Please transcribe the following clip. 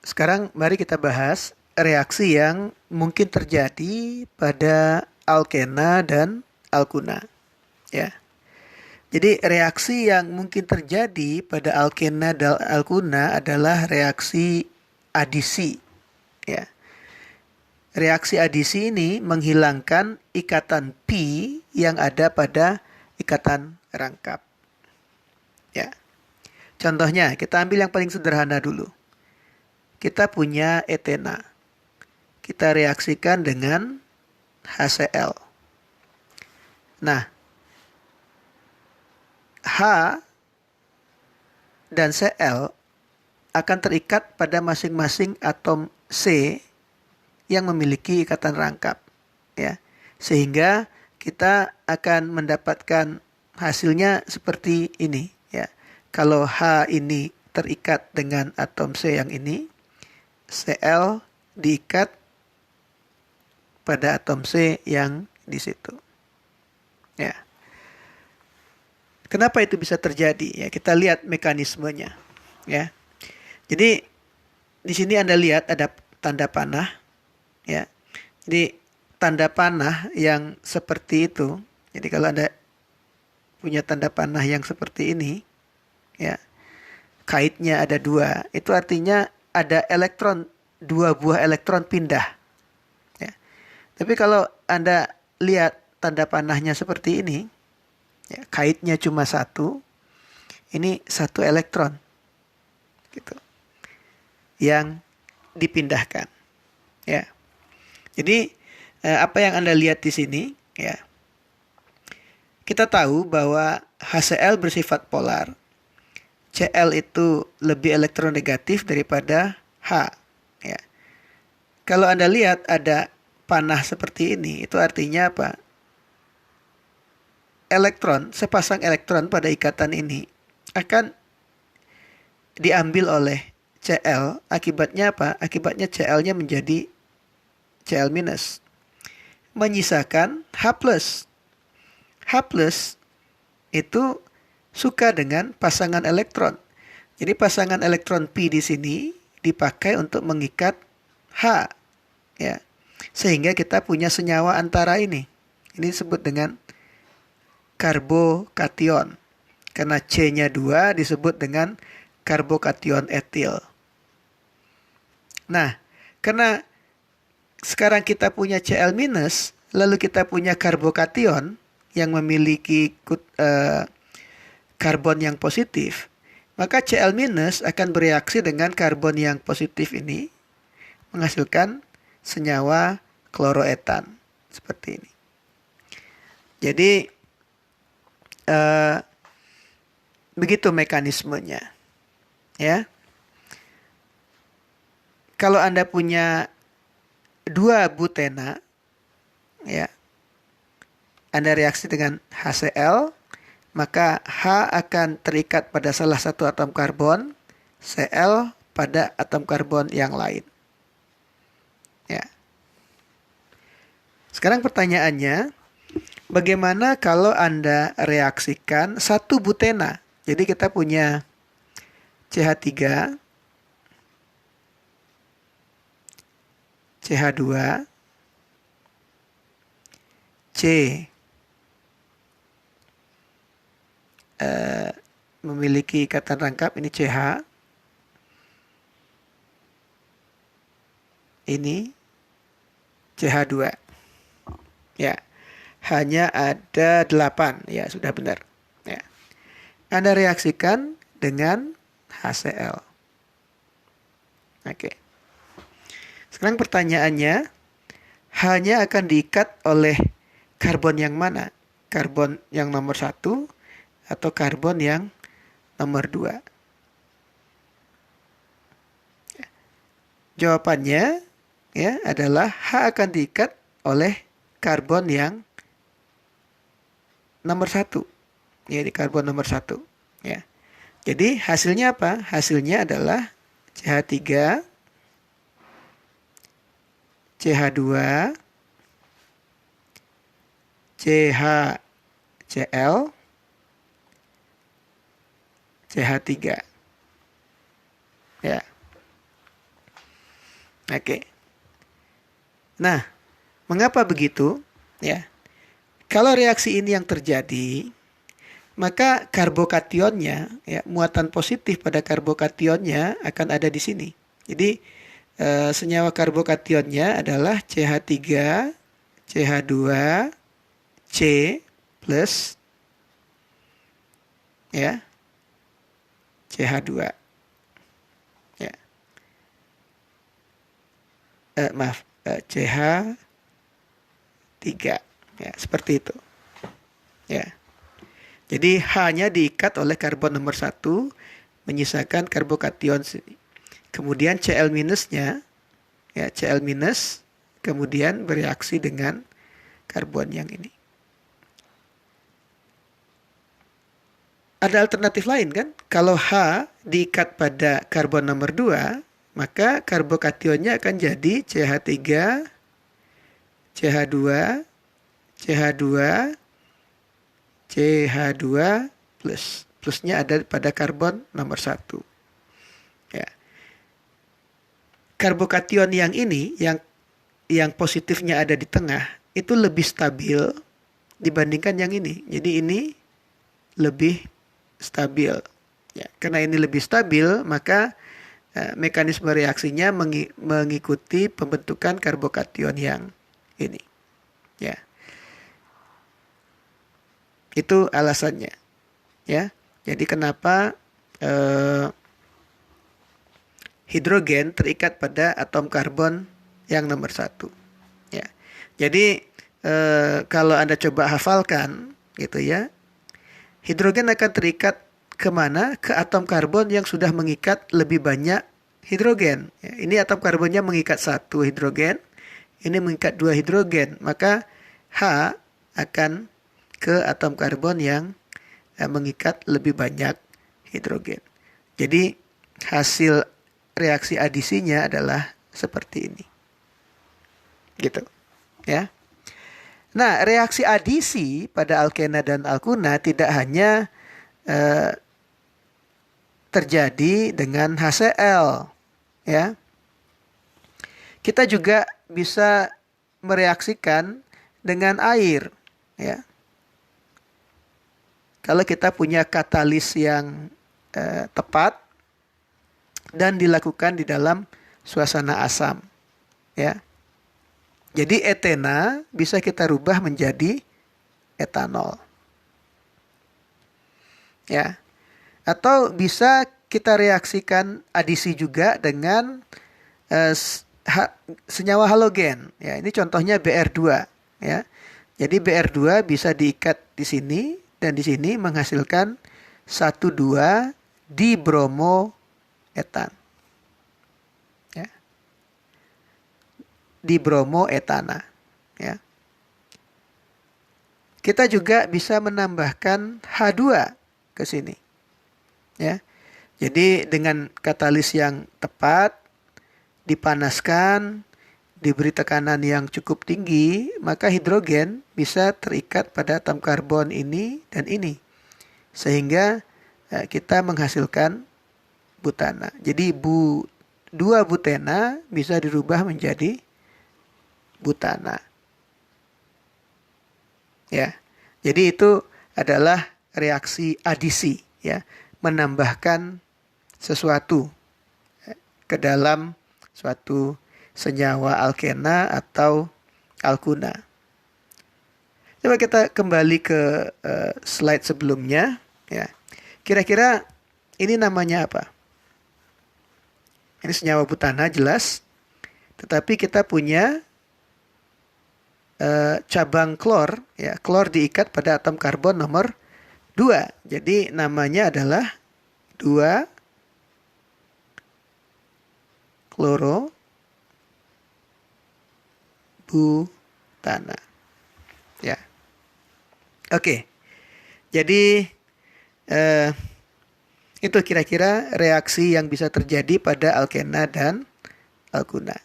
Sekarang mari kita bahas reaksi yang mungkin terjadi pada alkena dan alkuna. Ya. Jadi reaksi yang mungkin terjadi pada alkena dan alkuna adalah reaksi adisi. Ya. Reaksi adisi ini menghilangkan ikatan pi yang ada pada ikatan rangkap. Ya. Contohnya, kita ambil yang paling sederhana dulu. Kita punya etena. Kita reaksikan dengan HCl. Nah, H dan Cl akan terikat pada masing-masing atom C yang memiliki ikatan rangkap, ya. Sehingga kita akan mendapatkan hasilnya seperti ini, ya. Kalau H ini terikat dengan atom C yang ini, Cl diikat pada atom C yang di situ. Ya. Kenapa itu bisa terjadi? Ya, kita lihat mekanismenya. Ya. Jadi di sini Anda lihat ada tanda panah. Ya. Jadi tanda panah yang seperti itu. Jadi kalau Anda punya tanda panah yang seperti ini, ya, kaitnya ada dua. Itu artinya ada elektron, dua buah elektron pindah. Ya. Tapi kalau Anda lihat tanda panahnya seperti ini, ya, kaitnya cuma satu, ini satu elektron, gitu, yang dipindahkan. Ya. Jadi apa yang Anda lihat di sini, ya, kita tahu bahwa HCl bersifat polar. Cl itu lebih elektronegatif daripada H. Ya. Kalau Anda lihat ada panah seperti ini, itu artinya apa? Elektron, sepasang elektron pada ikatan ini akan diambil oleh Cl. Akibatnya apa? Akibatnya Cl-nya menjadi Cl-, menyisakan H+. H+ itu suka dengan pasangan elektron. Jadi pasangan elektron pi di sini dipakai untuk mengikat H, ya. Sehingga kita punya senyawa antara ini. Ini disebut dengan karbokation. Karena C-nya 2 disebut dengan karbokation etil. Nah, karena sekarang kita punya Cl-, lalu kita punya karbokation yang memiliki karbon yang positif, maka Cl- akan bereaksi dengan karbon yang positif ini menghasilkan senyawa kloroetan seperti ini. Jadi begitu mekanismenya, ya. Kalau Anda punya dua butena, ya, Anda reaksi dengan HCl, maka H akan terikat pada salah satu atom karbon, Cl pada atom karbon yang lain. Ya. Sekarang pertanyaannya, bagaimana kalau Anda reaksikan satu butena? Jadi kita punya CH3, CH2, C memiliki ikatan rangkap, ini CH, ini CH2. Ya. Hanya ada 8, ya sudah benar. Ya. Anda reaksikan dengan HCl. Oke. Sekarang pertanyaannya, hanya akan diikat oleh karbon yang mana? Karbon yang nomor 1 atau karbon yang nomor 2? Jawabannya, ya, adalah H akan diikat oleh karbon yang nomor 1. Ya, di karbon nomor 1. Ya. Jadi hasilnya apa? Hasilnya adalah CH3, CH2, CHCl, CH3. Ya. Oke. Nah, mengapa begitu? Ya. Kalau reaksi ini yang terjadi, maka karbokationnya, ya, muatan positif pada karbokationnya akan ada di sini. Jadi senyawa karbokationnya adalah CH3, CH2, C plus, ya, CH2. Ya. Maaf, CH3. Ya, seperti itu. Ya. Jadi hanya diikat oleh karbon nomor 1, menyisakan karbokation sini. Kemudian Cl minusnya, ya, Cl minus, kemudian bereaksi dengan karbon yang ini. Ada alternatif lain kan? Kalau H diikat pada karbon nomor 2, maka karbokationnya akan jadi CH3, CH2, CH2, CH2 plus. Plusnya ada pada karbon nomor 1. Ya. Karbokation yang ini, yang positifnya ada di tengah, itu lebih stabil dibandingkan yang ini. Jadi ini lebih stabil. Ya, karena ini lebih stabil, maka mekanisme reaksinya mengikuti pembentukan karbokation yang ini. Ya. Itu alasannya. Ya. Jadi kenapa hidrogen terikat pada atom karbon yang nomor 1. Ya. Jadi kalau Anda coba hafalkan gitu ya, hidrogen akan terikat kemana? Ke atom karbon yang sudah mengikat lebih banyak hidrogen. Ya, ini atom karbonnya mengikat 1 hidrogen, ini mengikat 2 hidrogen. Maka H akan ke atom karbon yang mengikat lebih banyak hidrogen. Jadi hasil reaksi adisinya adalah seperti ini. Gitu. Ya. Nah, reaksi adisi pada alkena dan alkuna tidak hanya terjadi dengan HCl, ya. Kita juga bisa mereaksikan dengan air, ya. Kalau kita punya katalis yang tepat dan dilakukan di dalam suasana asam, ya. Jadi etena bisa kita rubah menjadi etanol. Ya. Atau bisa kita reaksikan adisi juga dengan senyawa halogen. Ya, ini contohnya Br2, ya. Jadi Br2 bisa diikat di sini dan di sini menghasilkan 1,2 dibromoetan. Ya. Dibromoetana, ya. Kita juga bisa menambahkan H2 ke sini. Ya. Jadi dengan katalis yang tepat, dipanaskan, diberi tekanan yang cukup tinggi, maka hidrogen bisa terikat pada atom karbon ini dan ini. Sehingga kita menghasilkan butana. Jadi 2 butena bisa dirubah menjadi butana. Ya. Jadi itu adalah reaksi adisi, ya, menambahkan sesuatu ke dalam suatu senyawa alkena atau alkuna. Coba kita kembali ke slide sebelumnya, ya. Kira-kira ini namanya apa? Ini senyawa butana jelas, tetapi kita punya cabang klor, ya. Klor diikat pada atom karbon nomor 2. Jadi namanya adalah 2 kloro butana. Ya. Oke. Jadi itu kira-kira reaksi yang bisa terjadi pada alkena dan alkuna.